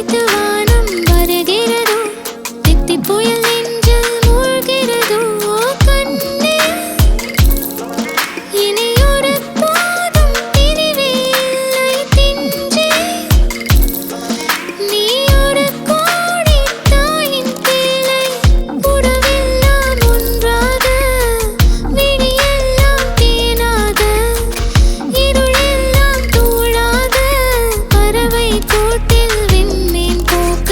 வைத்து வானம் வருகிறதோ, தித்தி புயல் நெஞ்சில் மூழ்கிறதோ கண்ணே. இனி ஒரு போதும் பிரிவே இல்லை தின்றே. நீ ஒரு கோடி தாயின் பிள்ளை, உறவெல்லாம் ஒன்றாக, விழியெல்லாம் தேனாக, இருளெல்லாம் தூளாக, பறவை கூட்டில் விண்மீன் போக்க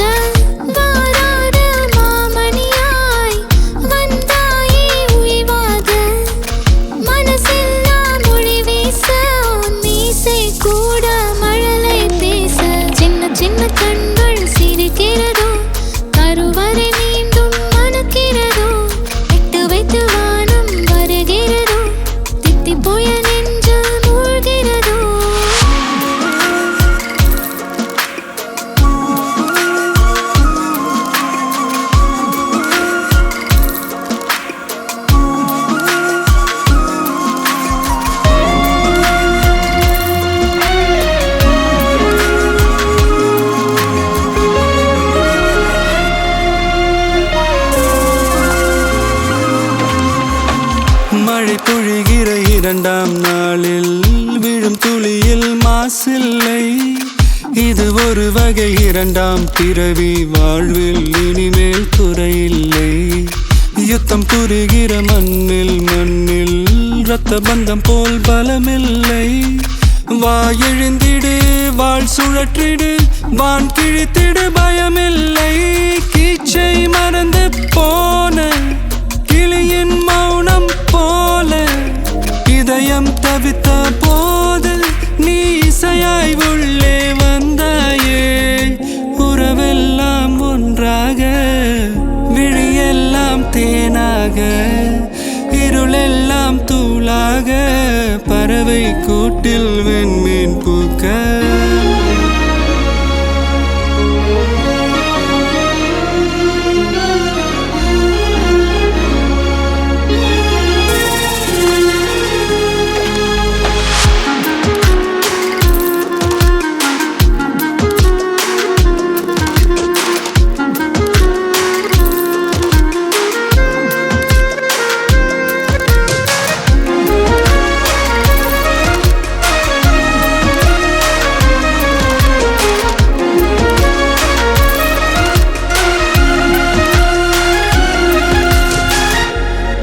வாராத மாமணியாய் வந்தாயே உய்வாக. மனசெல்லாம் மொழி வீச உன் மீசை கூட மழலை பேச. சின்ன சின்ன கண்கள் சிரிக்கிறதோ, கருவறை மீண்டும் மணக்கிறதோ, எட்டு வைத்து வானம் வருகிறதோ, தித்தி புயல் நெஞ்சில் மூழ்கிறதோ. மழை பொழிகிற இரண்டாம் நாளில் விழும் துளியில் மாசில்லை. இது ஒரு வகை இரண்டாம் பிறவி, வாழ்வில் இனிமேல் குறையில்லை. யுத்தம் புரிகிற மண்ணில் இரத்த பந்தம் போல் பலமில்லை. வா எழுந்திடு, வாழ் சுழற்றிடு, வான் கிழித்திடு, பயமில்லை. கீச்சை மறந்து போன கிளியின் மௌனம் போல இதயம் தவித்த போது நீ இசையாய் உள்ளே வந்தாயே. உறவெல்லாம் ஒன்றாக, விழியெல்லாம் தேனாக, இருளெல்லாம் தூளாக, பறவை கூட்டில் வெண்மீன் பூக்க.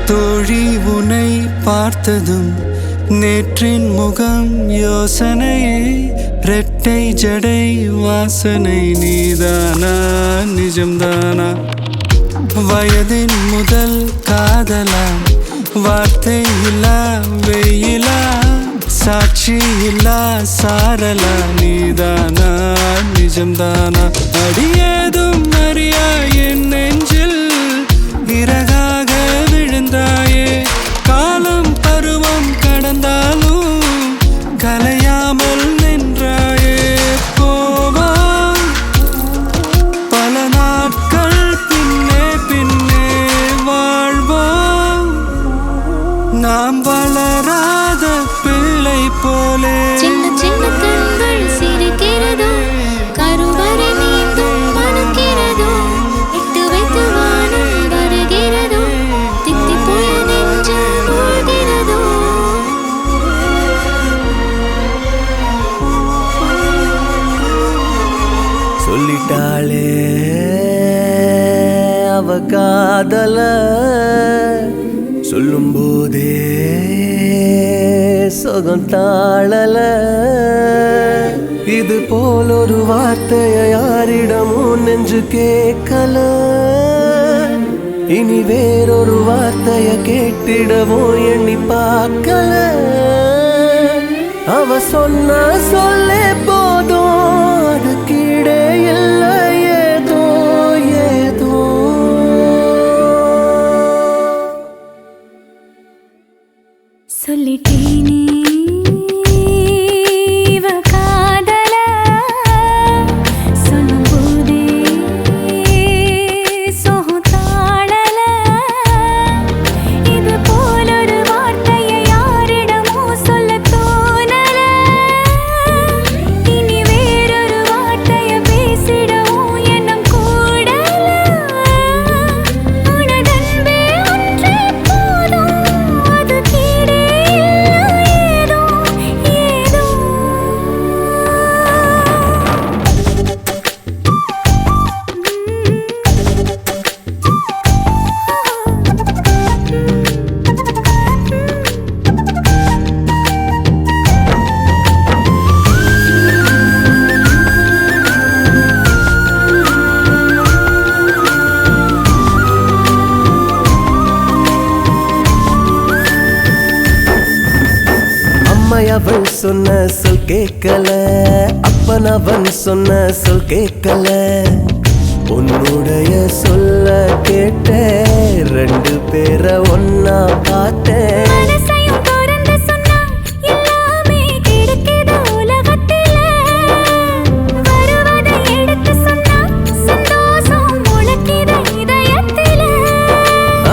தோழி உனை பார்த்ததும் நேற்றின் முகம் யோசனையே. ரெட்டை ஜடை வாசனை நீதானா, நிஜம்தானா? வயதின் முதல் காதலா, வார்த்தை இல்லா வெயிலா, சாட்சி இல்லா சாரலா, நீதானா, நிஜம்தானா? அடியேதும் அறியா என் நெஞ்சில் இறகாக விழுந்தாயே. காலம் பருவம் கடந்தாலும் கலையாமல் நின்றாயே. போவா பல நாட்கள் பின்னே பின்னே வாழ்வோம், நாம் வளராத பிள்ளை போலே. சின்ன சின்ன கண்கள் சிரிக்கிறதோ, கருவறை மீண்டும் மணக்கிறதோ, எட்டு வைத்து வானம் வருகிறதோ, தித்தி புயல் நெஞ்சில் மூழ்கிறதோ. சொல்லிட்டாளே அவ காதல, சொல்லும் போதே சுகம் தாழல. இது போல் ஒரு வார்த்தையை யாரிடமும் நெஞ்சு கேட்கல. இனி வேறொரு வார்த்தையை கேட்டிடவும் எண்ணி பார்க்கல. அவ சொன்ன சொல்லே போதும், அது கீழே இல்லை ஏதோ ஏதோ. சொல்லிட்டேனே இவ காதல, சொல்லும் போதே சோகம் தாழல. இது போல் ஒரு வார்த்தையை யாரிடமோ சொல்ல தோணல. இனி அவள் சொன்ன சொல் கேட்கல, அப்பன் அவன் சொன்ன சொல் கேட்கல. உன்னுடைய சொல்ல கேட்ட ரெண்டு பேரை ஒன்னா பார்த்தேன். மனசையும் திறந்து சொன்னா எல்லாமே கிடைக்குது உலகத்தில. வருவதை எடுத்து சொன்னா சந்தோஷம் முளைக்குது இதயத்தில.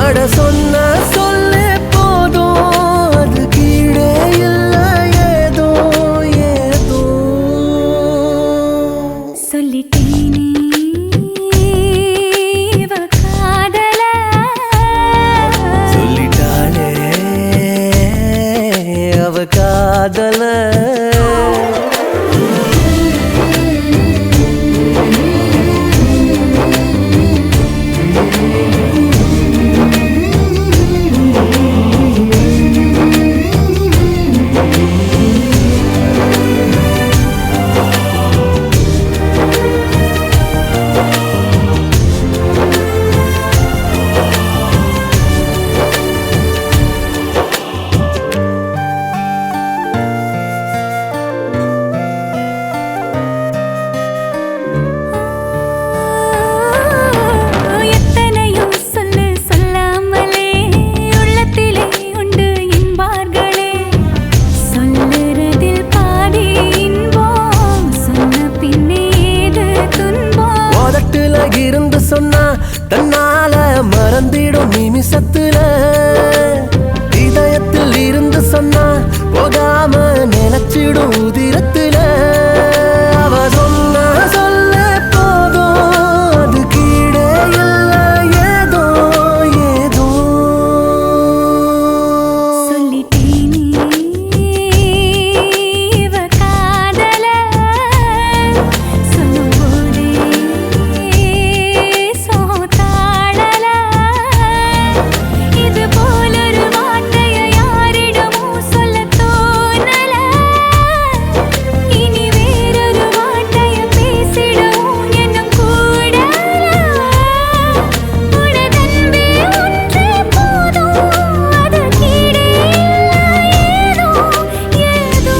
அட சொன்ன சொல்லே போதும், அது கீழே இல்ல ஏதோ ஏதோ. சொல்லிட்டேனே இவ காதல. சொல்லிட்டாளே அவ காதல. எத்தனையோ சொல்லு சொல்லாமலே உள்ளத்திலே உண்டு என்பார்களே. சொல்லுறதில் பாதி இன்பம், சொன்ன பின்னே ஏது துன்பம். உதட்டுல இருந்து சொன்னா தன்னால மறந்திடும் நிமிஷத்துல. இதயத்தில் இருந்து சொன்னா போகாம நினைச்சிடும் உதிரத்துல. அவ சொன்ன சொல்ல போதும், அது கீழே இல்ல ஏதோ ஏதோ. சொல்லிட்டேனே இவ காதல. சொல்லும்போதே சோதாளல. இது போலொரு வார்த்தையை யாரிடமும் சொல்லத் தோணல. இனி வேறொரு வார்த்தையை பேசிடவும் எண்ணம் கூடல. உனதன்பே ஒன்றே போதும், அது கீழே இல்ல ஏதோ ஏதோ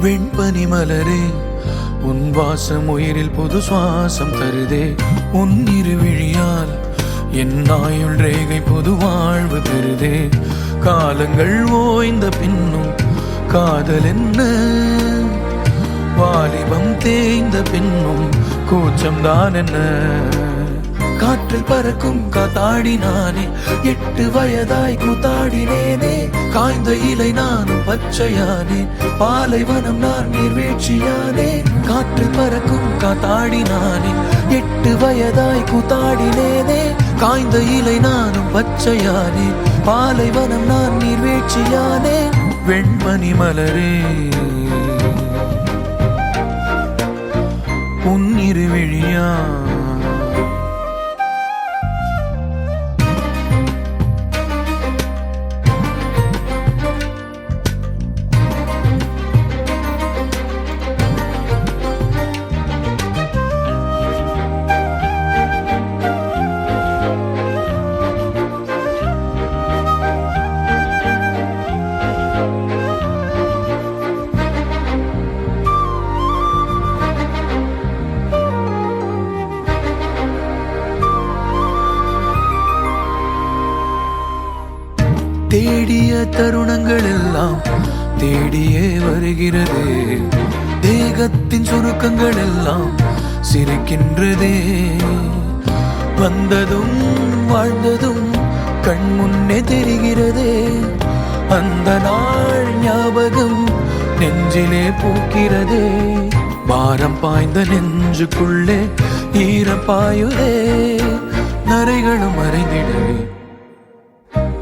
வெண்பனி மலரே, உன் வாசம் உயிரில் புது சுவாசம் தருதே. உன் இருவிழியால் என் ஆயுள் ரேகை புது வாழ்வு பெறுதே. காலங்கள் ஓய்ந்த பின்னும் காதல் என்ன, வாலிபம் தேய்ந்த பின்னும் கூச்சம்தான் என்ன. காற்றில் பறக்கும் காத்தாடி நானே, 8 வயதாய் கூத்தாடினேனே. காய்ந்த இலை நானும் பச்சையானே, பாலைவனம் நான் நீர்வீழ்ச்சியானே. காற்றில் பறக்கும் காத்தாடி நானே, 8 வயதாய் கூத்தாடினேனே. காய்ந்த இலை நானும் பச்சையானே, பாலைவனம் நான் நீர்வீழ்ச்சியானே. வெண்பனி மலரே, உன் இருவிழியா தேடிய தருணங்கள் எல்லாம் தேடியே வருகிறதே. தேகத்தின் சுருக்கங்கள் எல்லாம் சிரிக்கின்றதே. வந்ததும் வாழ்ந்ததும் கண் முன்னே தெரிகிறதே. அந்த நாள் ஞாபகம் நெஞ்சிலே பூக்கிறதே. பாரம் பாய்ந்த நெஞ்சுக்குள்ளே ஈரம் பாயுதே. நரைகளும் மறைந்திடவே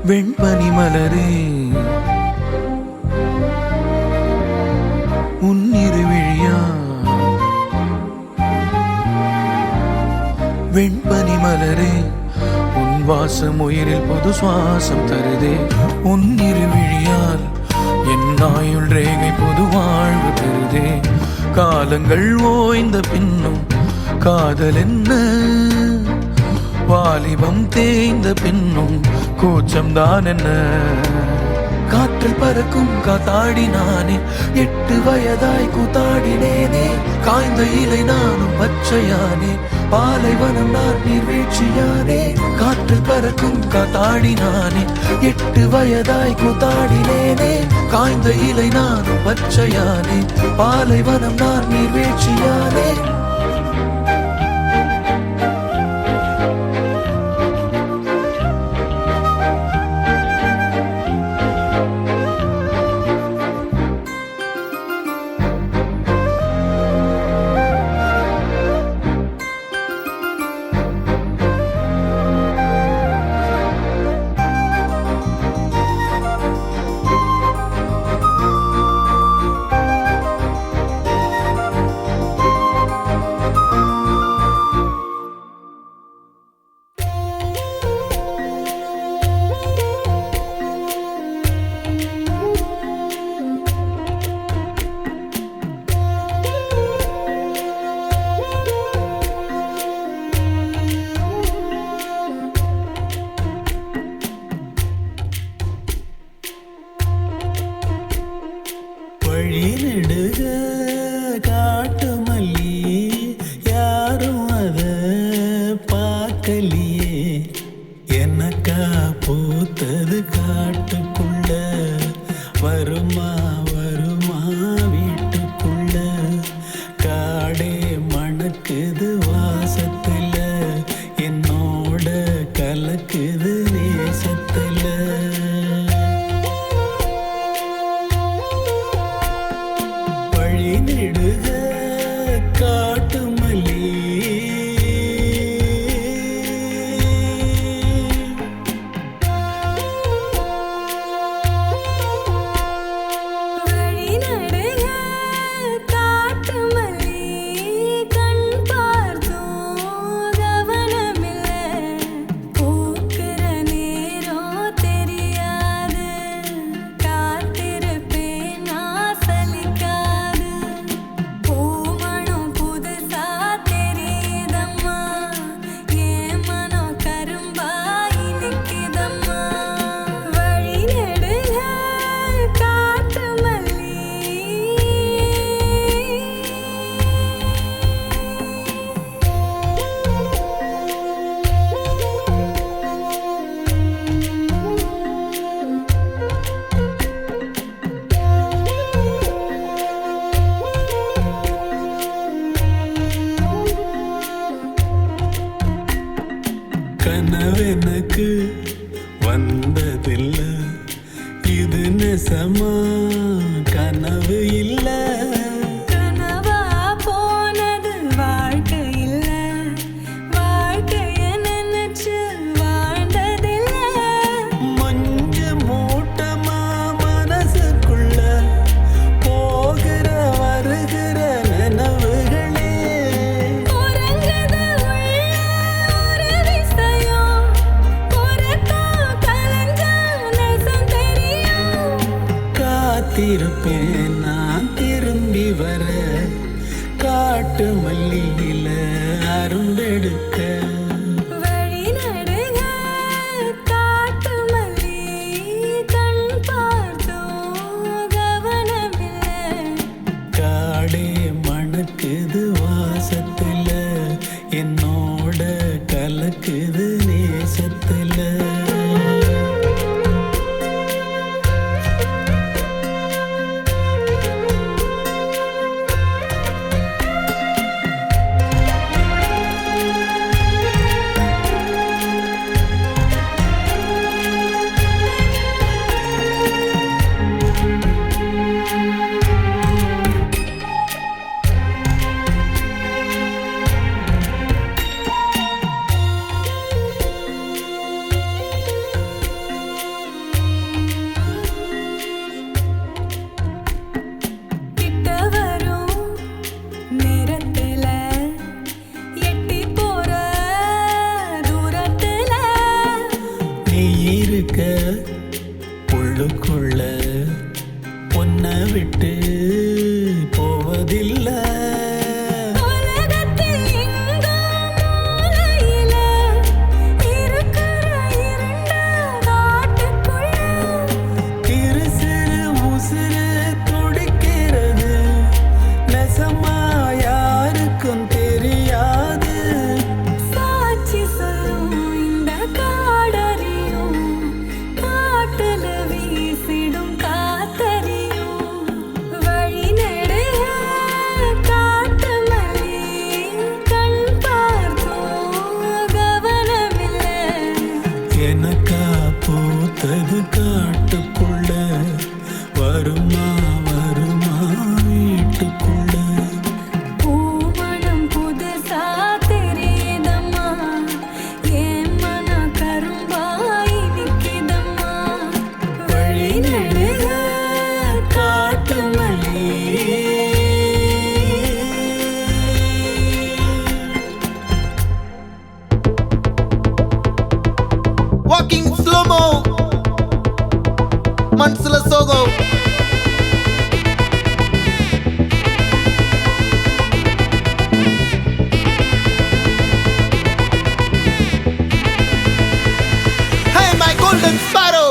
வெண்பனி மலரே உன்னிரு விழியா. வெண்பனி மலரே உன் வாசம் உயிரில் புது சுவாசம் தருதே. உன்னிரு விழியால் என் ஆயுள் ரேகை புது வாழ்வு பெறுதே. காலங்கள் ஓய்ந்த பின்னும் காதல் என்ன, வாலிபம் தேய்ந்த பின்னும் கூச்சம்தான் என்ன. காற்றில் பறக்கும் காத்தாடி நானே 8 வயதாய் கூத்தாடினேனே. காய்ந்த இலை நானும் பச்சையானே, பாலைவனம் நான் நீர்வீழ்ச்சியானே. காற்றில் பறக்கும் காத்தாடி நானே 8 வயதாய் கூத்தாடினேனே. காய்ந்த இலை நானும் பச்சையானே, பாலைவனம் நான் நீர்வீழ்ச்சியானே. வழிநெடுக காட்டு மல்லி யாரும் அத பார்க்கலையே. எனக்கா பூத்தது காட்டுக்குள்ள, வருமா வருமா வீட்டுக்குள்ள. காடே மணக்குது வாசத்துல, என்னோட கலக்குது நேசத்துல. வழிநெடுக காட்டு மல்லி வழிநடுக காட்டு மல்லி கண் பார்த்தோம் கவனமில்ல. பூக்கிற நேரம் தெரியாது, காத்திருப்பேன் நான் சலிக்காது. பூமணம் புதுசா தெரியுதம்மா, என் மனம் கரும்பாய் நிற்கிதம்மா. வழிநெடுக காட்டு மல்லி. கனவெனக்கு வந்ததில்ல, இது நெசமா கனவு இல்ல. கனவா போனது வாழ்க்கை இல்ல, வாழ்க்கைய நினைச்சு வாழ்ந்ததில்ல. மஞ்ச மூட்டமா மனசுக்குள்ள போகிற வருகிற நினைவுகளே. உறங்குது உள்ள ஒரு விஷயம், உறக்கம் கலைஞ்சா நெசம் தெரியும். காத்திருப்பேன் நான் திரும்பி வர, காட்டு மல்லியில அரும்பெடுக்க. வழிநடுக காட்டு மல்லி கண் பார்த்தோம் கவனமில்ல. காடே மணக்குது வாசத்துல, என்னோட கலக்குது நேசத்துல. காட்டுக்குள்ள பூமணம் புதுசா தெரியுதம்மா என் மனம் கரும்பாய் நிக்குதம்மா வழி நடுக காட்டு மல்லி வாக்கிங் ஸ்லோமோ மனசுல சோகம் Hey my golden sparrow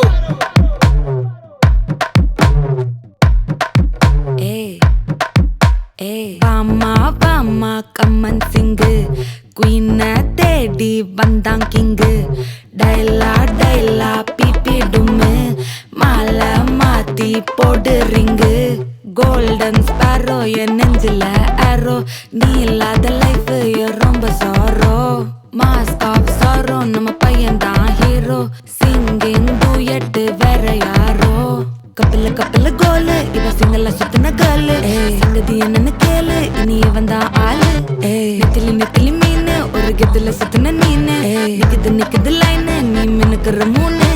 Bama கம்மன் சிங்கு குயின தேடி வந்தான் கிங்கு டைலா பிபிடுமு மாலை மாத்தி போடு ரிங்கு கோல்டன் ஸ்பாரோ என் நெஞ்சில ஆரோ நீ இல்லாத லைஃப் ரொம்ப சாரோ மாஸ்க் ஆஃப் சாரோ நம்ம பையன் தான் ஹீரோ சிங்கிங் டூயட் வேற யாரோ கப்பில கோலு இவ சிங்கல்ல சுத்தின கேர்ளு சங்கதி என்னன்னு கேளு இனி இவன் தான் ஆளு நெத்திலி மீன் ஒரு கெத்துல சுத்தின நீனு நிக்குது லைனு நீ மினுக்குற மூணு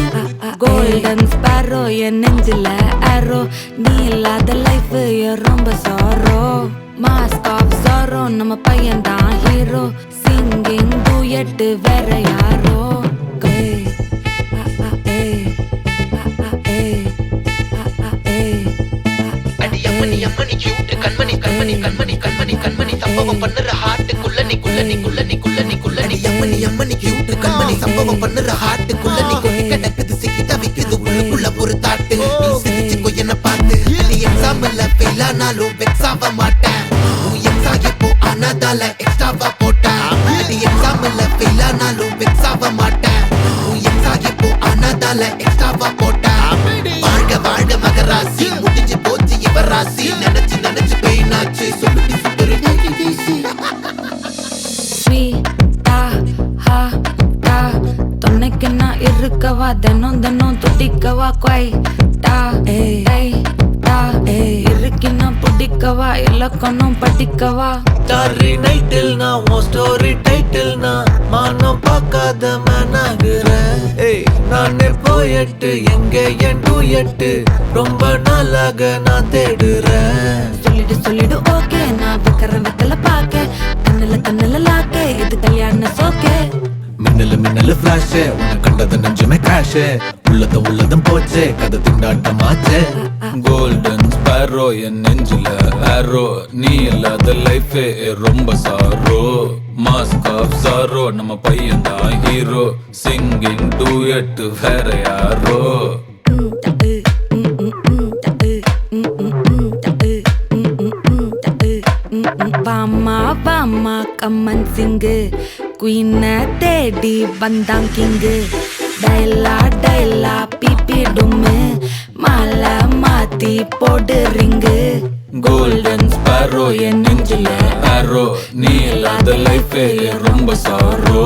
கோல்டன் ஸ்பாரோ என் நெஞ்சில ஆரோ நீ இல்லாத லைஃப் ரொம்ப சாரோ மாஸ்க் ஆஃப் சாரோ நம்ம பையன் தான் ஹீரோ சிங்கிங் டூயட் வேற யாரோ அம்மணி கியூட் கண்மணி சம்பவம் பண்ணுற ஹார்ட்டுக்குள்ள நீ அம்மணி கியூட் கண்மணி சம்பவம் பண்ணுற ஹார்ட்டுக்குள்ள நீ கொட்டி கிடக்குது சிக்கி தவிக்குது உள்ளுக்குள்ள ஒரு தாட்டு நீ சிரிச்சுக்கோ என்ன பார்த்து நீ எக்ஸாம்ல ஃபெயில் ஆனாலும் வெக்ஸ் ஆக மாட்டேன் உன் எக்ஸா இப்போ ஆனதால எக்ஸ்ட்ராவா போட்டேன் நீ எக்ஸாம்ல ஃபெயில் ஆனாலும் வெக்ஸ் ஆக மாட்டேன் உன் எக்ஸா இப்போ ஆனதால எக்ஸ்ட்ராவா போட்டேன் வாழ்க மகராசி முடிஞ்சு போச்சு இவ ராசி நினைச்சு பெயினாச்சு சொல்லுடி சுத்தரு தொன்னைக்கு நான் இருக்கவா தினம் துடிக்கவா குவைட்டா இருக்கினா பிடிக்கவா இலக்கணம் படிக்கவா டாரி நைட்டில் நான் உன் ஸ்டோரி டைட்டில் நான் மானம் பார்க்காத மேனாகிறேன் நானே போயட்டு எங்க என் டூயட்டு ரொம்ப நாளாக நான் தேடுறேன் சொல்லிடு ஓகே நான் வெக்கல பாக்க கண்ணுல லாக்க இது கல்யாண சோக்கே மின்னலு ஃபிளாஷ் உன்னை கண்டது நெஞ்சுமே கிராஷ் உள்ளதும் போச்சே கதை திண்டாட்டமாச்சே கோல்டன் ஸ்பாரோ என் நெஞ்சில ஆரோ நீ இல்லாத லைஃபே ரொம்ப சாரோ மாஸ்க் ஆஃப் சாரோ நம்ம பையன் தான் ஹீரோ சிங்கிங் டூயட் வேற யாரோ பாமா கம்மன் சிங்கு குயின தேடி வந்தான் கிங்கு டைலா பிபிடுமு மாலை மாத்தி போடு ரிங்கு கோல்டன் ஸ்பாரோ என் நெஞ்சில ஆரோ நீ இல்லாத லைஃபே ரொம்ப சாரோ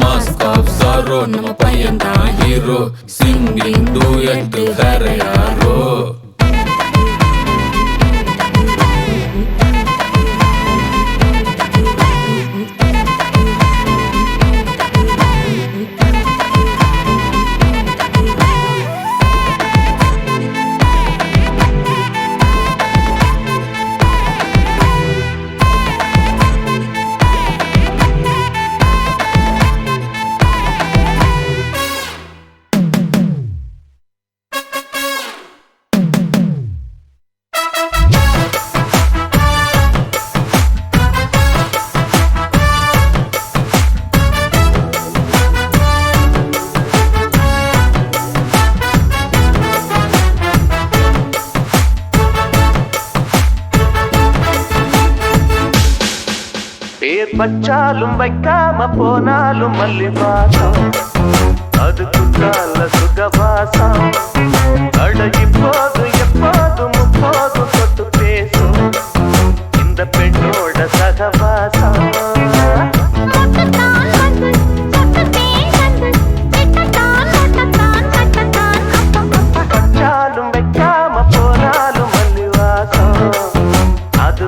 மாஸ்க் ஆஃப் சாரோ நம்ம பையன் தான் ஹீரோ சிங்கிங் டூயட் வேற யாரோ பேர் வச்சாலும் வைக்காம போனாலும் மல்லி வாசம் அது குத்தால சுகவாசம் அழகி போது எப்போதும் முப்போதும் தொட்டு பேசும் இந்த பெண்ணோட சகவாசம் வச்சாலும் வைக்காம போனாலும் மல்லி வாசம் அது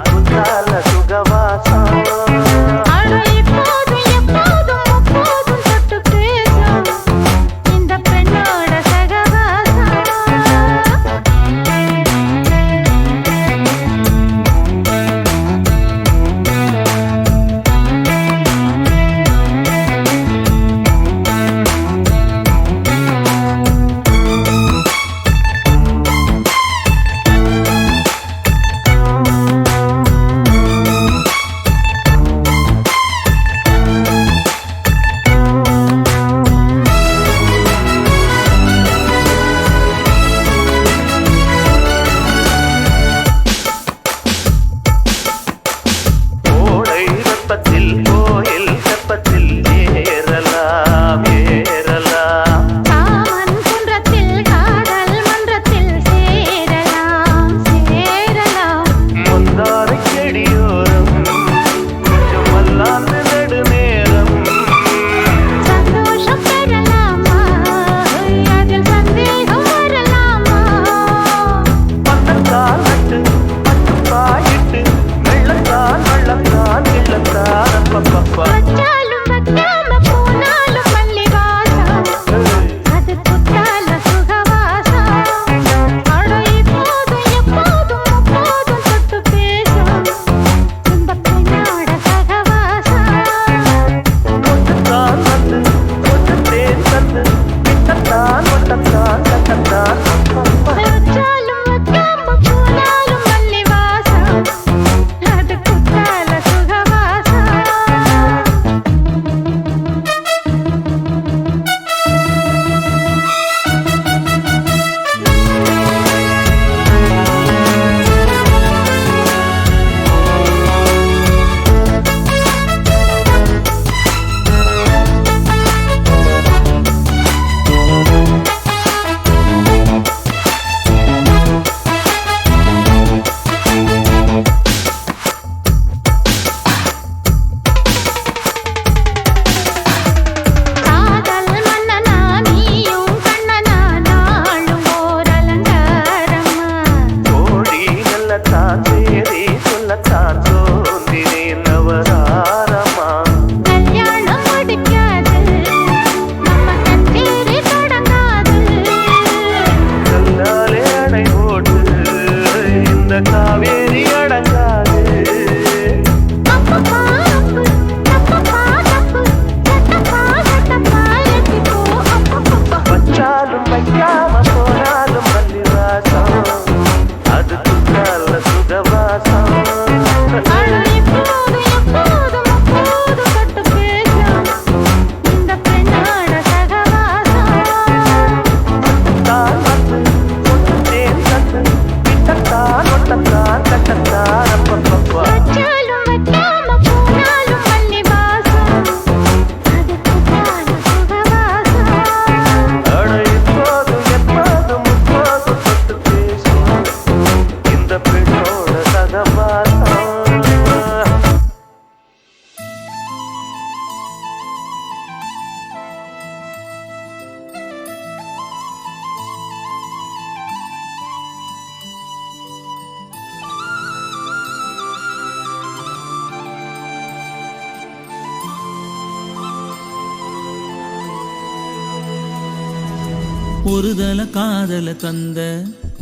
ஒருதல காதல தந்த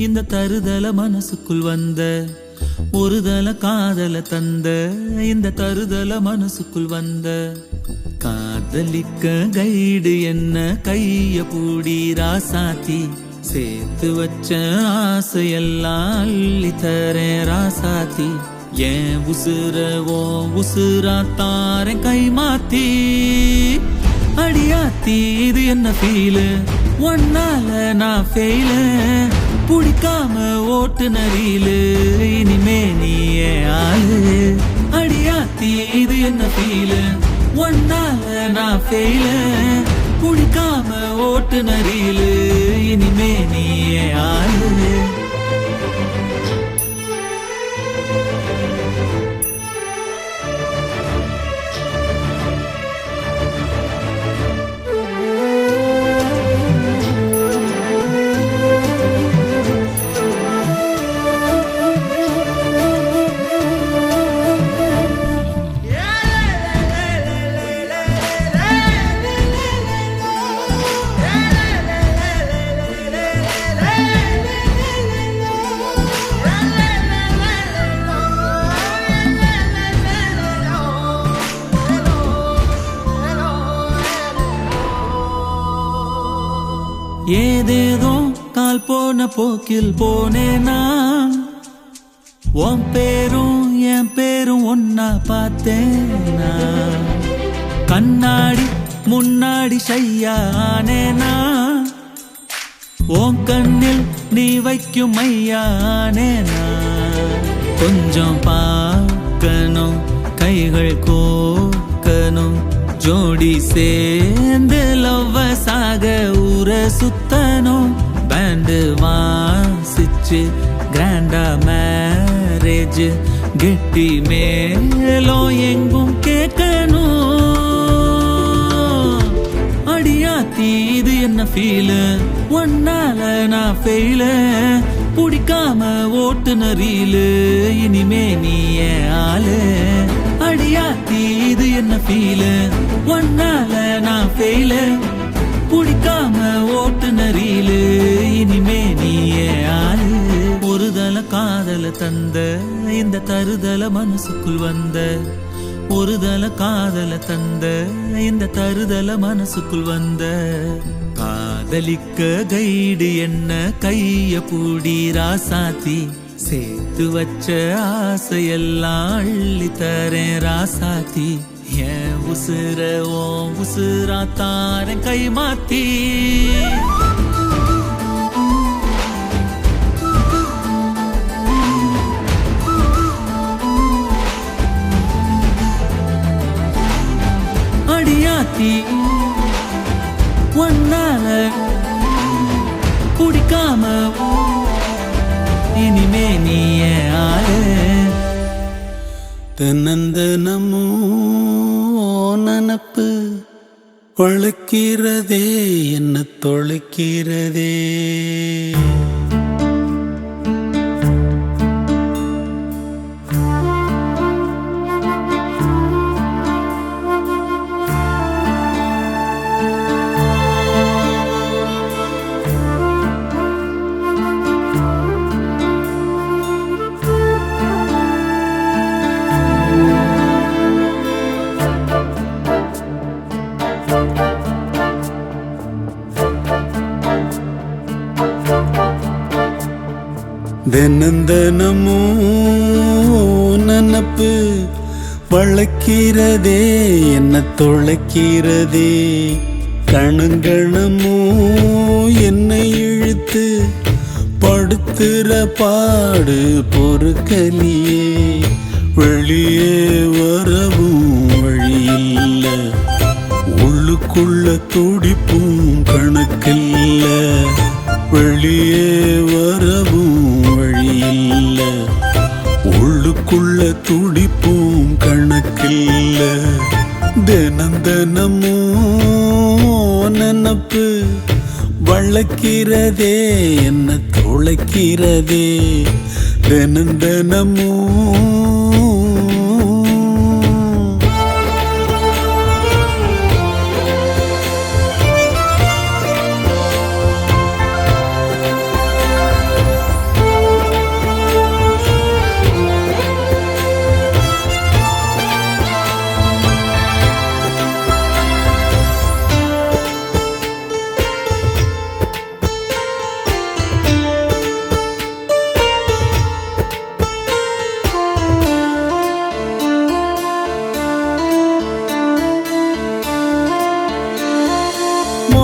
இந்த தருதல மனசுக்குள் வந்த ஒருதல காதல தந்த இந்த தருதல மனசுக்குள் வந்த காதலிக்க கைடு என்ன கைய பூடி ராசாத்தி சேர்த்து வச்ச ஆசையெல்லாம் அள்ளி தரேன் ராசாத்தி ஏன் உசுரவோ உசுரா தாரேன் கை மாத்தி அடியாத்தி இது என்ன ஃபீலு ஒன்னால நான் ஃபெயிலு புடிக்காம ஓட்டு நரியிலு இனிமே நீயே ஆளு அடியாத்தி இது என்ன ஃபீலு ஒன்னால நான் ஃபெயிலு புடிக்காம ஓட்டு நரியிலு இனிமே நீயே ஆளு ஏதேதோ கால் போன போக்கில் போனேனா உன் பேரும் என் பேரும் ஒன்னா பார்த்தேனா கண்ணாடி முன்னாடி ஷையானேனா உன் கண்ணில் நீ வைக்கும் மையானேனா கொஞ்சம் பார்க்கணும் கைகள் கோக்கணும் ஜோடி சேர்ந்து லவ்வசாக ஊர சுத்தணும் பேண்டு வாசிச்சு கிராண்டா மேரேஜ் கெட்டி மேலும் எங்கும் கேட்கணும் அடியாத்தி இது என்ன ஃபீலு ஒன்னால நான் ஃபெயிலு புடிக்காம ஓட்டு நரியிலு இனிமே நீயே ஆளு அடியாத்தி இது என்ன ஃபீலு ஒன்னால நான் ஃபெயிலு புடிக்காம ஓட்டு நரியிலு இனிமே நீயே ஆளு ஒருதல காதல தந்த இந்த தருதல மனசுக்குள் வந்த ஒருதல காதல தந்த இந்த தருதல மனசுக்குள் வந்த காதலிக்க கைடு என்ன கைய பூடி ராசாத்தி சேர்த்து வச்ச ஆசையெல்லாம் அள்ளி தரேன் ராசாத்தி ஏன் உசுர ஓ உசுரா தாரேன் கை மாத்தி அடியாத்தி ஒன்னால குடிக்காம இனிமே நீயே ஆளு தென்னந்தனமோ நனப்பு வளர்க்கிறதே என்ன தொலைக்கிறதே தினந்தனமோ நனப்பு வளர்க்கிறதே என்ன தொலைக்கிறதே கணங்கணமோ என்னை இழுத்து படுத்துற பாடு பொறுக்கலியே வெளியே வரவும் வழியில்ல உள்ளுக்குள்ள துடிப்பும் கணக்கில்ல வெளியே வரவும் வழியில்ல உள்ளுக்குள்ள துடிப்பும் கணக்கில்ல தினந்தனமோ நனப்பு வளர்க்கிறதே என்ன தொலைக்கிறதே தினந்தனமோ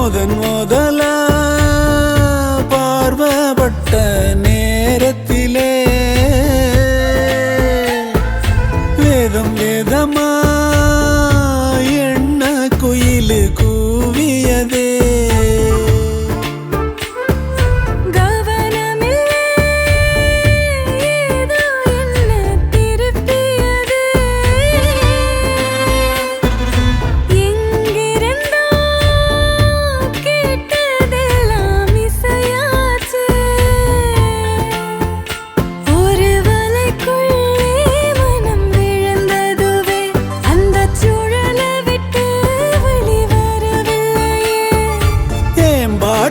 முதல பார்வப்பட்ட நேரத்திலே வேதம் வேதமா எண்ண குயில் கூவியதே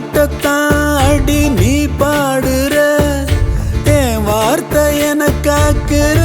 பாட்டத்தாடி நீ பாடுற என் வார்த்தை என காக்குற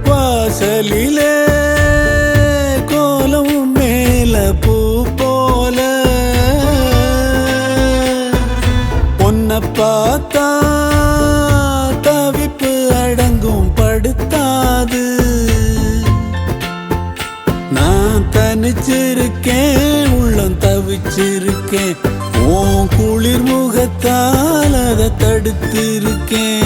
வாசலிலே கோலம் மேல பூ போல உன்னை பார்த்தா தவிப்பு அடங்கும் படுத்தாது நான் தனிச்சிருக்கேன் உள்ளம் தவிச்சிருக்கேன் உன் குளிர் முகத்தால் அதை தடுத்திருக்கேன்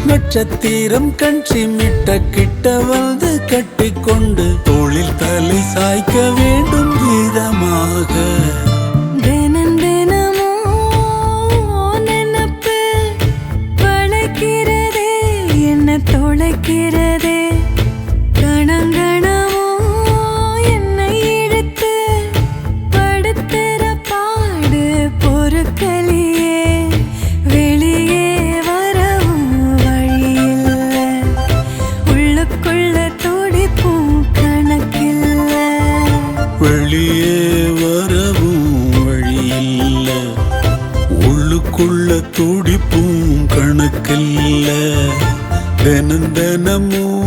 நட்சத்திரம் கண் சிமிட்ட கிட்ட வந்து கட்டிக்கொண்டு தோளில் தலை சாய்க்க வேண்டும் கீதமாக தொலைக்கிறதே கணங்கணமோ என்னை இழுத்து படுத்துற பாடு பொறுக்கலியே வெளியே வரவும் வழியில்ல உள்ளுக்குள்ள துடிப்பும் கணக்கில்ல வெளியே வரவும் வழியில்ல உள்ளுக்குள்ள துடிப்பும் கணக்கில்ல தினம் தினமும்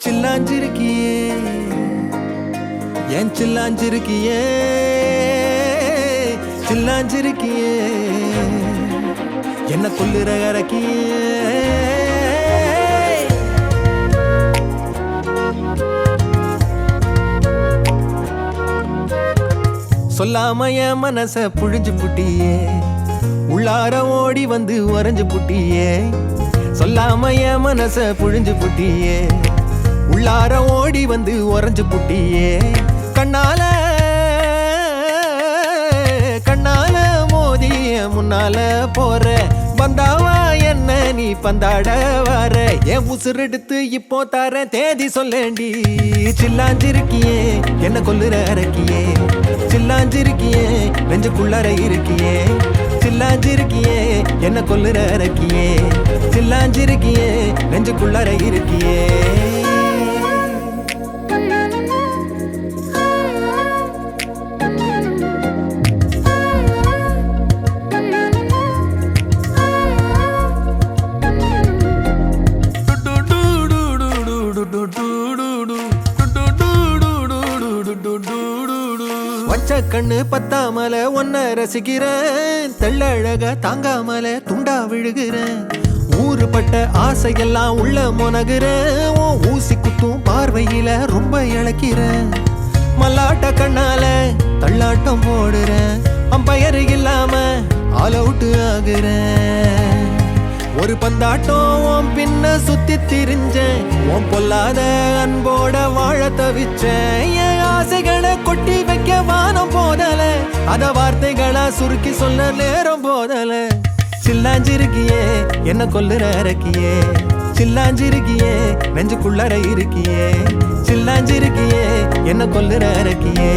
சில்லாஞ்சிருக்கியே ஏன் சில்லாஞ்சிருக்கியே சில்லாஞ்சிருக்கியே என்ன கொல்லுற அரக்கியே சொல்லாம என் மனச புழிஞ்சு புட்டியே உள்ளார ஓடி வந்து உறைஞ்சு புட்டியே சொல்லாம என் மனச புழிஞ்சு புட்டியே உள்ளார ஓடி வந்து உறைஞ்சு புட்டியே கண்ணால கண்ணால மோதிய முன்னால போற வந்தாவா என்ன நீ பந்தாட வர என் உசுரெடுத்து இப்போ தர தேதி சொல்லேண்டி சில்லாஞ்சிருக்கியே என்ன கொல்லுற அரக்கியே சில்லாஞ்சிருக்கியே நெஞ்சுக்குள்ளார இருக்கியே சில்லாஞ்சிருக்கியே என்ன கொல்லுற அரக்கியே சில்லாஞ்சிருக்கியே நெஞ்சுக்குள்ளார இருக்கியே வச்ச கண்ணு பத்தாமல ஒன்ன ரசிக்கிறேன், தெள்ளழக தாங்காமல துண்டா விழுகிறேன். ஊறுபட்ட ஆசையெல்லாம் உள்ள முனகுறேன், உன் ஊசி குத்தும் பார்வையில ரொம்ப இழக்கிறேன். மல்லாட்ட கண்ணால தள்ளாட்டம் போடுறேன், அம்பயரு இல்லாம ஆல் அவுட் ஆகுறேன். ஒரு பந்தாட்டம் உன் பின்ன சுத்தி திரிஞ்சேன், உன் பொல்லாத அன்போட வாழ தவிச்சேன். என் ஆசைகளை கொட்டி வைக்க வானம் போதல, அத வார்த்தைகளா சுருக்கி சொல்ல நேரம் போதல. சில்லாஞ்சிருக்கியே என்ன கொல்லுற இறக்கியே, சில்லாஞ்சிருக்கியே நெஞ்சுக்குள்ளற இருக்கியே. சில்லாஞ்சிருக்கியே என்ன கொல்லுற இறக்கியே,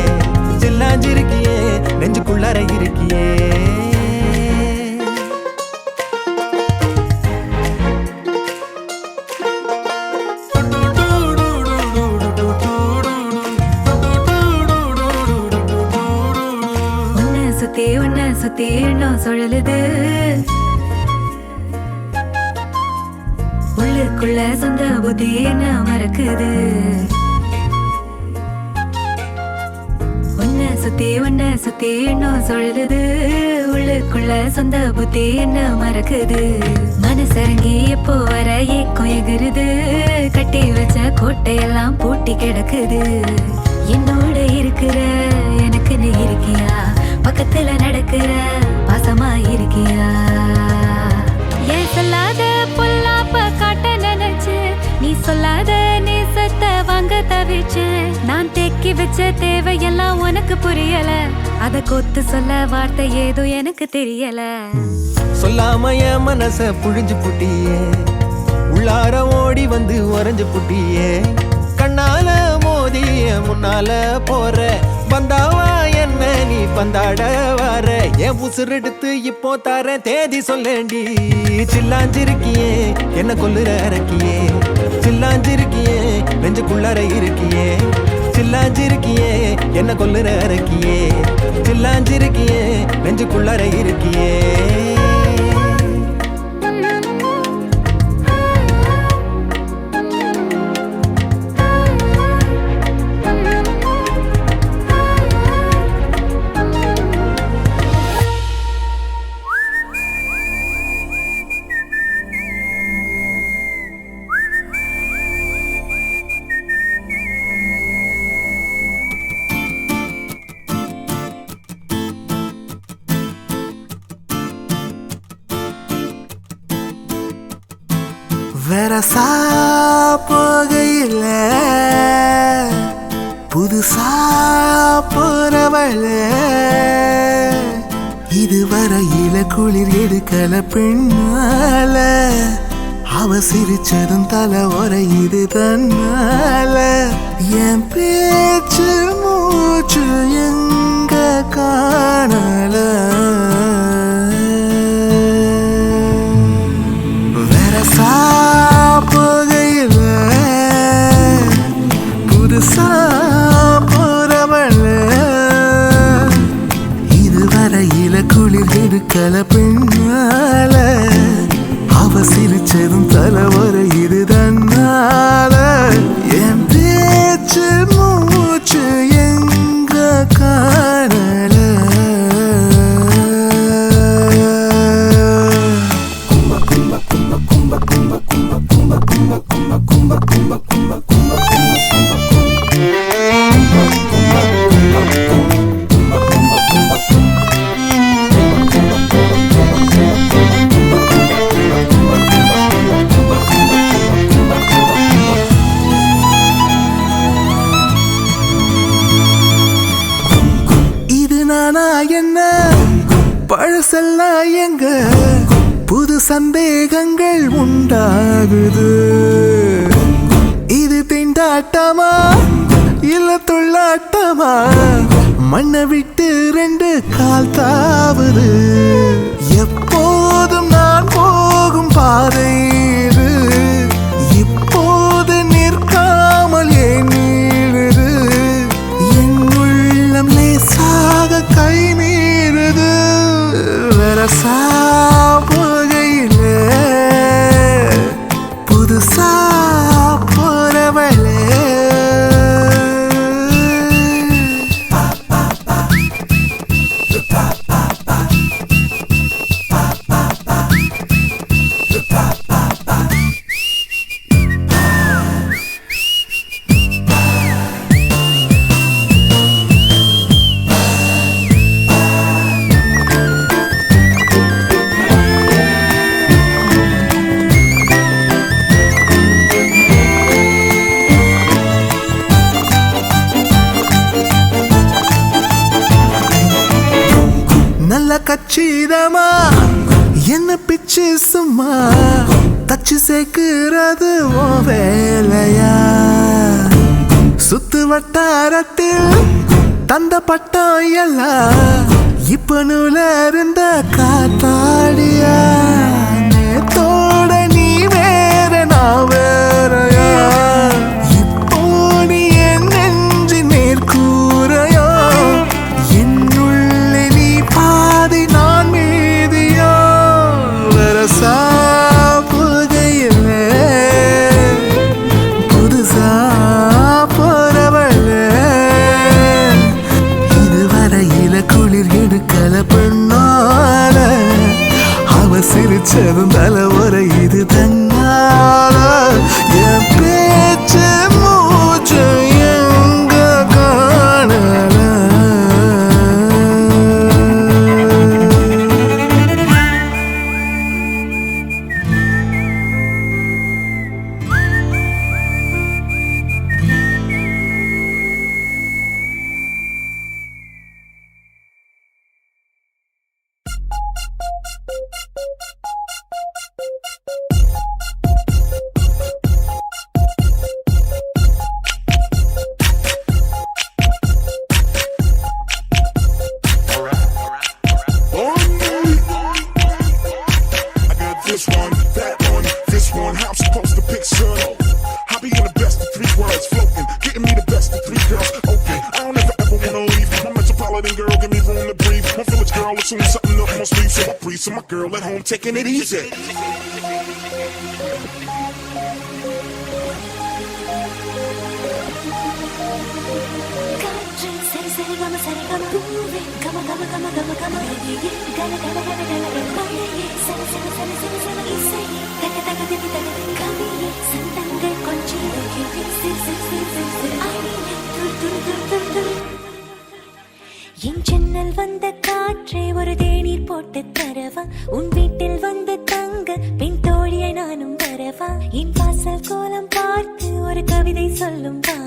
சில்லாஞ்சிருக்கியே நெஞ்சுக்குள்ளற இருக்கியே. உன்னை சுத்தி எண்ணம் சுழலுது, உள்ளுக்குள்ள சொந்த புத்தி என்ன மறக்குது. உன்னை சுத்தி எண்ணம் சுழலுது, உள்ளுக்குள்ள சொந்த புத்தி என்ன மறக்குது. மனசரங்கி எப்போ வர ஏக்கம் எகுருது, கட்டி வச்ச கோட்டையெல்லாம் பூட்டி கிடக்குது. என்னோட இருக்கிற எனக்குன்னு இருக்கியா, பக்கத்துல நடக்கிற பாசமா இருக்கியா. ஏன் சொல்லாத பொல்லாப்ப காட்ட நினைச்சு, நீ சொல்லாத நேசத்தை வாங்க தவிச்சு. நான் தேக்கி வச்ச தேவையெல்லாம் உனக்கு புரியல, அத கொத்து சொல்ல வார்த்தை ஏதோ எனக்கு தெரியல. சொல்லாம என் மனச புழிஞ்சு புட்டியே, உள்ளார ஓடி வந்து உறைஞ்சு புட்டியே. கண்ணால மோதிய முன்னால போற, வந்தாவா என்ன நீ பந்தாட வர. என் உசுர் எடுத்து இப்போ தர தேதி சொல்லேண்டி. சில்லாஞ்சிருக்கியே என்ன கொல்லுற இறக்கியே, சில்லாஞ்சிருக்கியே நெஞ்சுக்குள்ளற இருக்கியே. சில்லாஞ்சிருக்கியே என்ன கொல்லுற இறக்கியே, சில்லாஞ்சிருக்கியே நெஞ்சுக்குள்ளற இருக்கியே. வெரசா போகையில புதுசா போறவள, இதுவரையில குளிர் எடுக்கல பெண்ணால. அவ சிரிச்சதும் தலை உரையுது தன்னால. என் பேச்சு மூச்சு எங்க காணல. வெரசா போகையில புதுசா போறவள, இதுவரையில குளிர் எடுக்கல பெண்ணால. அவ சிரிச்சதும் தலைவரை இது தன்னால. என் பேச்சு மூச்சு எங்க காணல. என்ன பழசெல்லாம் எங்க புது சந்தேகங்கள் உண்டாகுது. இது திண்டாட்டமா இல்ல தொள்ளாட்டமா, மண்ணை விட்டு ரெண்டு கால் தாவுது. எப்போதும் நான் போகும் பாதை இது, இப்போது நிற்காமல் ஏன் நீடுது. என் உள்ளம் லேசாக கை மீறுது. வெரசா போகையில புதுசா போறவளே. கச்சிதமா என்ன பிச்சு சும்மா தச்சு சேர்க்கிறது ஓ வேலையா சுத்து வட்டாரத்தில் தந்த பட்டம் எல்லாம் இப்ப நூல இருந்த காத்தாடியா நேத்தோட நீ வேற நான் வேறையா இப்போ நீ என் நெஞ்சு நேர்கூறையா என்னுள்ளே நீ பாதி நான் மீதியா வரசா புகையிலே புதுசா போறவளே இதுவரையில குளிர் எடுக்கல பெண்ணால அவ சிரிச்சதும் தலைவரை இது தன்னால என் பேச்சு மூச்சு எங்க காணல This one, that one, this one, how I'm supposed to picture I be in the best of three worlds, floating, getting me the best of three girls, open. I don't ever wanna leave. My metropolitan girl, give me room to breathe. My village girl, as soon as something up my sleeve, so I breathe. So my girl at home taking it easy. என் ஜன்னல் வந்த காற்றே ஒரு தேநீர் போட்டு தரவா உன் வீட்டில் வந்து தங்க பெண் தோழியை நானும் வரவா என் வாசல் கோலம் பார்த்து ஒரு கவிதை சொல்லும் வா